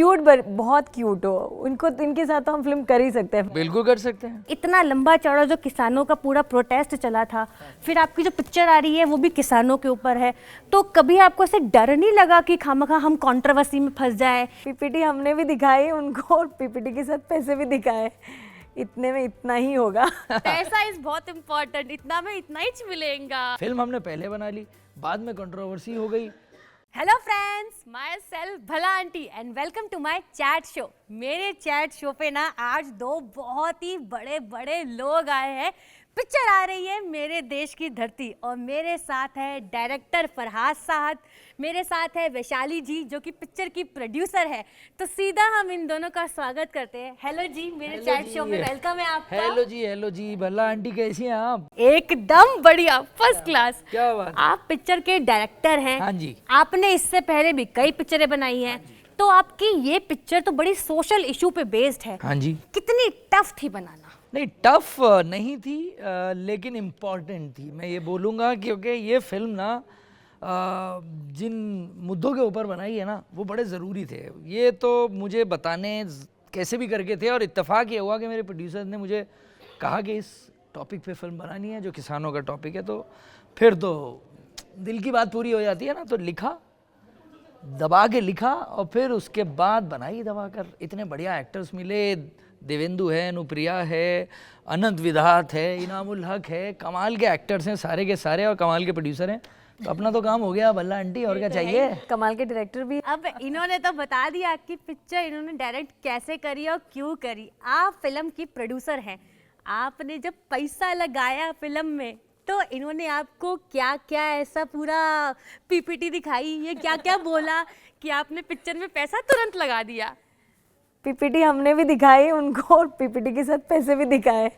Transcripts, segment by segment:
Cute, बहुत cute हो उनको, इनके साथ तो हम फिल्म कर ही सकते हैं। बिल्कुल कर सकते हैं। इतना लंबा चौड़ा जो किसानों का पूरा प्रोटेस्ट चला था, फिर आपकी जो पिक्चर आ रही है वो भी किसानों के ऊपर है, तो कभी आपको ऐसे डर नहीं लगा कि खामखा हम कंट्रोवर्सी में फंस जाए? पीपीटी हमने भी दिखाई उनको और पीपीटी के साथ पैसे भी दिखाए, इतने में इतना ही होगा। पैसा इज बहुत इम्पोर्टेंट, इतना में इतना ही मिलेगा। फिल्म हमने पहले बना ली, बाद में कंट्रोवर्सी हो गई। Hello friends, myself Bhala aunty and welcome to my chat show. मेरे चैट शो पे ना आज दो बहुत ही बड़े बड़े लोग आए हैं। पिक्चर आ रही है मेरे देश की धरती और मेरे साथ है डायरेक्टर फरहाद साहब, मेरे साथ है वैशाली जी जो कि पिक्चर की प्रोड्यूसर है। तो सीधा हम इन दोनों का स्वागत करते हैं। हेलो जी, मेरे चैट शो में वेलकम है आपका। हेलो जी, भला आंटी कैसी हैं आप? एकदम बढ़िया, फर्स्ट क्लास। क्या बात। आप पिक्चर के डायरेक्टर हैं। हाँ जी। आपने इससे पहले भी कई पिक्चरें बनाई हैं। तो आपकी ये पिक्चर तो बड़ी सोशल इशू पे बेस्ड है। हाँ जी। कितनी टफ थी बनाना? नहीं, टफ नहीं थी, लेकिन इम्पॉर्टेंट थी, मैं ये बोलूँगा, क्योंकि ये फिल्म ना जिन मुद्दों के ऊपर बनाई है ना वो बड़े ज़रूरी थे। ये तो मुझे बताने कैसे भी करके थे और इत्तेफाक ये हुआ कि मेरे प्रोड्यूसर ने मुझे कहा कि इस टॉपिक पे फिल्म बनानी है जो किसानों का टॉपिक है। तो फिर तो दिल की बात पूरी हो जाती है ना, तो लिखा, दबा के लिखा और फिर उसके बाद बनाई दबा कर। इतने बढ़िया एक्टर्स मिले, देवेंदु है, अनुप्रिया है, अनंत विधात है, इनामुल हक है, कमाल के एक्टर्स हैं सारे के सारे और कमाल के प्रोड्यूसर हैं। तो अपना तो काम हो गया भल्ला आंटी, और क्या चाहिए। कमाल के डायरेक्टर भी। अब इन्होंने तो बता दिया कि पिक्चर इन्होंने डायरेक्ट कैसे करी और क्यों करी। आप फिल्म की प्रोड्यूसर हैं, आपने जब पैसा लगाया फिल्म में तो इन्होंने आपको क्या क्या ऐसा पूरा पीपीटी दिखाई, ये क्या क्या बोला कि आपने पिक्चर में पैसा तुरंत लगा दिया? पीपीटी हमने भी दिखाई उनको और पीपीटी के साथ पैसे भी दिखाए,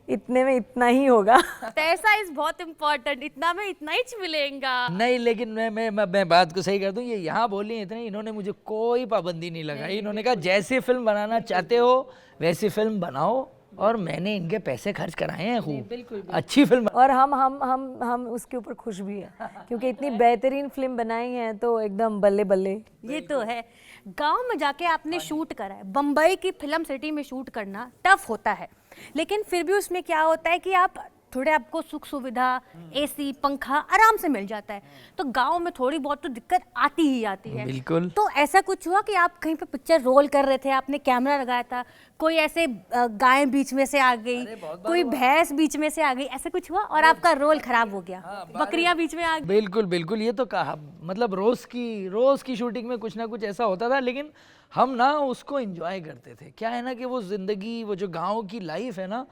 इतने में इतना ही होगा। पैसा इज बहुत इम्पोर्टेंट, इतना में इतना ही मिलेगा। नहीं, लेकिन मैं बात को सही कर दूं, ये यहाँ बोली इतने, इन्होंने मुझे कोई पाबंदी नहीं लगाई। इन्होंने कहा जैसी फिल्म बनाना चाहते हो वैसी फिल्म बनाओ, और मैंने इनके पैसे खर्च कराए हैं खूब, अच्छी फिल्म। और हम उसके ऊपर खुश भी हैं क्योंकि इतनी बेहतरीन फिल्म बनाई है, तो एकदम बल्ले बल्ले। ये तो है। गांव में जाके आपने शूट करा है, बम्बई की फिल्म सिटी में शूट करना टफ होता है, लेकिन फिर भी उसमें क्या होता है कि आप थोड़े, आपको सुख सुविधा, एसी, पंखा आराम से मिल जाता है। तो गांव में थोड़ी बहुत तो दिक्कत आती ही आती है। बिल्कुल। तो ऐसा कुछ हुआ कि आप कहीं पे पिक्चर रोल कर रहे थे, आपने कैमरा लगाया था, कोई ऐसे गाय बीच में से आ गई, कोई भैंस बीच में से आ गई, ऐसा कुछ हुआ और आपका रोल खराब हो गया, बकरियां बीच में आ गई? बिल्कुल, ये तो कहा, मतलब रोज की शूटिंग में कुछ ना कुछ ऐसा होता था, लेकिन हम ना उसको एंजॉय करते थे। क्या है ना कि वो जिंदगी, वो जो गाँव की लाइफ है ना,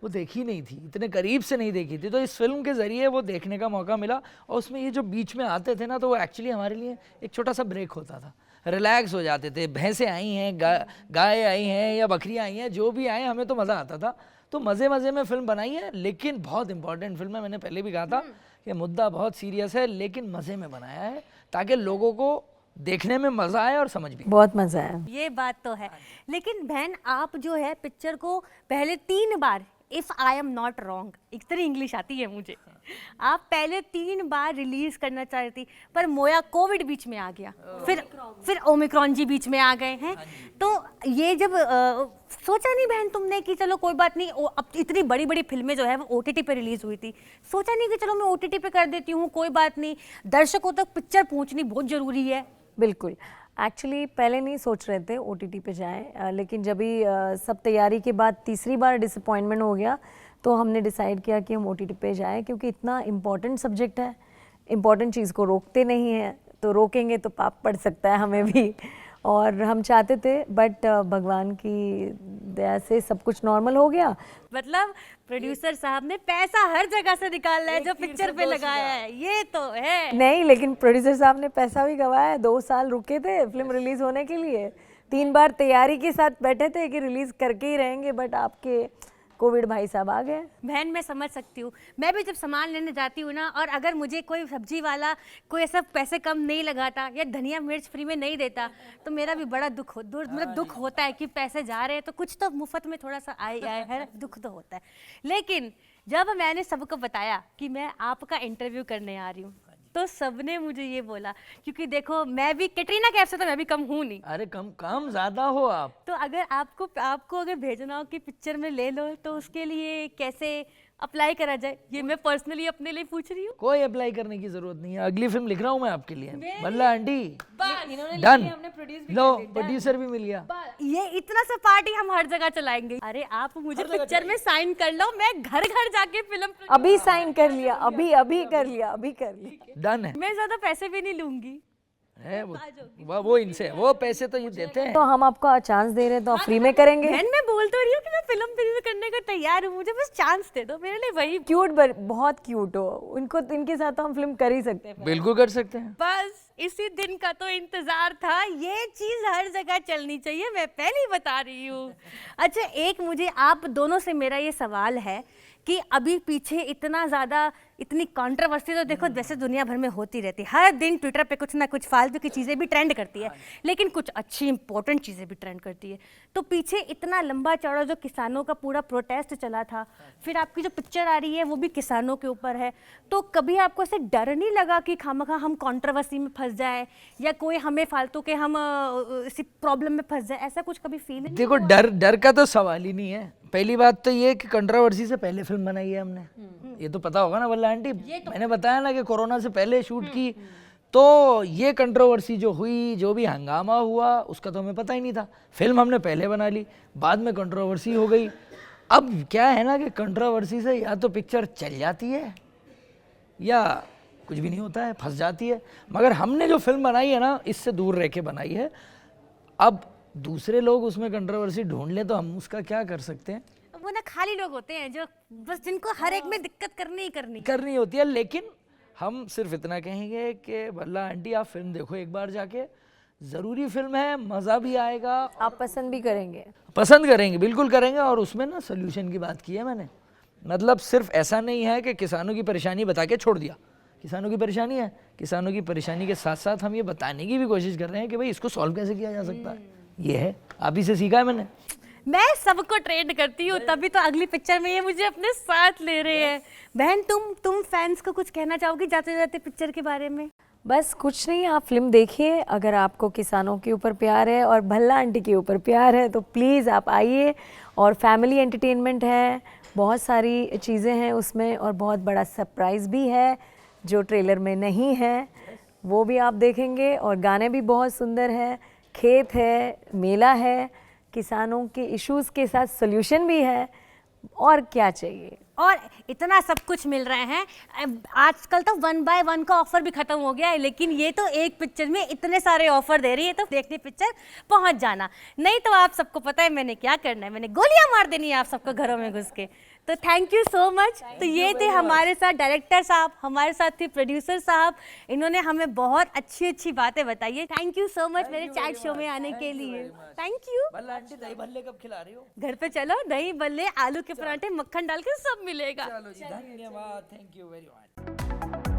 वो देखी नहीं थी, इतने करीब से नहीं देखी थी। तो इस फिल्म के ज़रिए वो देखने का मौका मिला, और उसमें ये जो बीच में आते थे ना, तो वो एक्चुअली हमारे लिए एक छोटा सा ब्रेक होता था, रिलैक्स हो जाते थे। भैंसें आई हैं, गाय आई हैं या बकरियां आई हैं, जो भी आए, हमें तो मज़ा आता था। तो मज़े में फिल्म बनाई है, लेकिन बहुत इंपॉर्टेंट फिल्म है। मैंने पहले भी कहा था कि मुद्दा बहुत सीरियस है, लेकिन मज़े में बनाया है ताकि लोगों को देखने में मज़ा आए और समझ भी। बहुत मज़ा आया। ये बात तो है। लेकिन बहन, आप जो है पिक्चर को पहले 3 बार, if I am not wrong, इतनी इंग्लिश आती है मुझे, आप पहले 3 बार रिलीज करना चाह रही थी, पर मोया कोविड बीच में आ गया, फिर ओमिक्रॉन जी बीच में आ गए हैं। तो ये जब सोचा नहीं बहन तुमने कि चलो कोई बात नहीं, अब इतनी बड़ी बड़ी फिल्में जो है वो ओटीटी पे रिलीज हुई थी, सोचा नहीं कि चलो मैं ओटीटी पे कर देती हूँ, कोई बात नहीं, दर्शकों तक पिक्चर पहुँचनी बहुत जरूरी है? बिल्कुल, एक्चुअली पहले नहीं सोच रहे थे ओटीटी पे जाएं, लेकिन जब भी सब तैयारी के बाद तीसरी बार डिसअपॉइंटमेंट हो गया, तो हमने डिसाइड किया कि हम ओटीटी पे जाएं, क्योंकि इतना इम्पॉर्टेंट सब्जेक्ट है, इम्पॉर्टेंट चीज़ को रोकते नहीं हैं, तो रोकेंगे तो पाप पड़ सकता है हमें भी। और हम चाहते थे, बट भगवान की दया से सब कुछ नॉर्मल हो गया। मतलब प्रोड्यूसर साहब ने पैसा हर जगह से निकालना है जो पिक्चर पे लगाया है, ये तो है। नहीं, लेकिन प्रोड्यूसर साहब ने पैसा भी गवाया है। 2 साल रुके थे फिल्म रिलीज होने के लिए, 3 बार तैयारी के साथ बैठे थे कि रिलीज करके ही रहेंगे, बट आपके कोविड भाई साहब आ गए। बहन, मैं समझ सकती हूँ। मैं भी जब सामान लेने जाती हूँ ना, और अगर मुझे कोई सब्जी वाला कोई ऐसा पैसे कम नहीं लगाता या धनिया मिर्च फ्री में नहीं देता, तो मेरा भी बड़ा दुख होता है कि पैसे जा रहे हैं, तो कुछ तो मुफ्त में थोड़ा सा आए है, दुख तो होता है। लेकिन जब मैंने सबको बताया कि मैं आपका इंटरव्यू करने आ रही हूँ, तो सबने मुझे ये बोला, क्योंकि देखो मैं भी कैटरीना कैफ से तो मैं भी कम हूँ नहीं, अरे कम काम ज्यादा हो आप। तो अगर आपको अगर भेजना हो कि पिक्चर में ले लो, तो उसके लिए कैसे अप्लाई करा जाए, ये मैं पर्सनली अपने लिए पूछ रही हूँ। कोई अप्लाई करने की जरूरत नहीं है, अगली फिल्म लिख रहा हूँ मैं आपके लिए। बल्ला आंटी बस डन, लो प्रोड्यूसर भी मिल गया। ये इतना सा पार्टी हम हर जगह चलाएंगे। अरे आप मुझे पिक्चर में साइन कर लो, मैं घर घर जाके फिल्म अभी साइन कर लिया, अभी अभी कर लिया, अभी कर लिया। डन है, मैं ज्यादा पैसे भी नहीं लूंगी। है वो इनसे वो पैसे तो ये देते हैं। तो हम आपको चांस दे रहे हैं तो आप फ्री में करेंगे। बहन मैं बोल तो रही हूँ कि मैं फिल्म करने को तैयार हूँ, मुझे बस चांस दे दो, मेरे लिए वही। क्यूट, बहुत क्यूट हो उनको, इनके साथ तो हम फिल्म कर ही सकते हैं। बिल्कुल कर सकते हैं। बस इसी दिन का तो इंतजार था, ये चीज हर जगह चलनी चाहिए, मैं पहले ही बता रही हूँ। अच्छा, एक मुझे आप दोनों से मेरा ये सवाल है कि अभी पीछे इतना ज़्यादा इतनी कंट्रोवर्सी तो देखो वैसे दुनिया भर में होती रहती है, हर दिन ट्विटर पे कुछ ना कुछ फालतू की चीज़ें भी ट्रेंड करती है, लेकिन कुछ अच्छी इंपॉर्टेंट चीज़ें भी ट्रेंड करती है। तो पीछे इतना लंबा चौड़ा जो किसानों का पूरा प्रोटेस्ट चला था, फिर आपकी जो पिक्चर आ रही है वो भी किसानों के ऊपर है, तो कभी आपको ऐसे डर नहीं लगा कि खामखा हम कंट्रोवर्सी में फंस जाए या कोई हमें फालतू के हम इसी प्रॉब्लम में फंस जाए, ऐसा कुछ कभी फील नहीं? देखो डर का तो सवाल ही नहीं है। पहली बात तो ये कि कंट्रोवर्सी से पहले फिल्म बनाई है हमने, ये तो पता होगा ना वल्ला आंटी, मैंने बताया ना कि कोरोना से पहले शूट की, तो ये कंट्रोवर्सी जो हुई, जो भी हंगामा हुआ, उसका तो हमें पता ही नहीं था। फिल्म हमने पहले बना ली, बाद में कंट्रोवर्सी हो गई। अब क्या है ना कि कंट्रोवर्सी से या तो पिक्चर चल जाती है या कुछ भी नहीं होता है, फंस जाती है। मगर हमने जो फिल्म बनाई है ना, इससे दूर रह के बनाई है। अब दूसरे लोग उसमें कंट्रोवर्सी ढूंढ ले तो हम उसका क्या कर सकते हैं? वो ना खाली लोग होते हैं जो बस जिनको हर एक में दिक्कत करनी होती है। लेकिन हम सिर्फ इतना कहेंगे कि भल्ला आंटी आप फिल्म देखो एक बार जाके, ज़रूरी फिल्म है, मज़ा भी आएगा, आप पसंद भी करेंगे। पसंद करेंगे, बिल्कुल करेंगे। और उसमें ना सोल्यूशन की बात की है मैंने, मतलब सिर्फ ऐसा नहीं है कि किसानों की परेशानी बता के छोड़ दिया। किसानों की परेशानी है, किसानों की परेशानी के साथ साथ हम ये बताने की भी कोशिश कर रहे हैं कि भाई इसको सॉल्व कैसे किया जा सकता है। ये है, आप ही से सीखा है मैंने। मैं सबको ट्रेंड करती हूँ, तभी तो अगली पिक्चर में ये मुझे अपने साथ ले रहे हैं। बहन तुम फैंस को कुछ कहना चाहोगी जाते जाते पिक्चर के बारे में? बस कुछ नहीं, आप फिल्म देखिए। अगर आपको किसानों के ऊपर प्यार है और भल्ला आंटी के ऊपर प्यार है तो प्लीज़ आप आइए। और फैमिली एंटरटेनमेंट है, बहुत सारी चीज़ें हैं उसमें, और बहुत बड़ा सरप्राइज़ भी है जो ट्रेलर में नहीं है, वो भी आप देखेंगे। और गाने भी बहुत सुंदर है, खेत है, मेला है, किसानों के इश्यूज़ के साथ सॉल्यूशन भी है, और क्या चाहिए। और इतना सब कुछ मिल रहे हैं। आजकल तो 1 बाय 1 का ऑफर भी खत्म हो गया है, लेकिन ये तो एक पिक्चर में इतने सारे ऑफर दे रही है, तो देखने पिक्चर पहुंच जाना। नहीं तो आप सबको पता है मैंने क्या करना है, मैंने गोलियां मार देनी है आप सबको घरों में घुस के। तो थैंक यू सो मच। तो ये थे हमारे साथ डायरेक्टर साहब, हमारे साथ थे प्रोड्यूसर साहब, इन्होंने हमें बहुत अच्छी अच्छी बातें बताई है। थैंक यू सो मच मेरे चैट शो में आने के लिए। Thank you. भल्ला आंटी दही भल्ले कब खिला रही हो? घर पे चलो, दही भल्ले, आलू के पराठे, मक्खन डाल के सब मिलेगा। चलो जी, धन्यवाद, थैंक यू वेरी मच।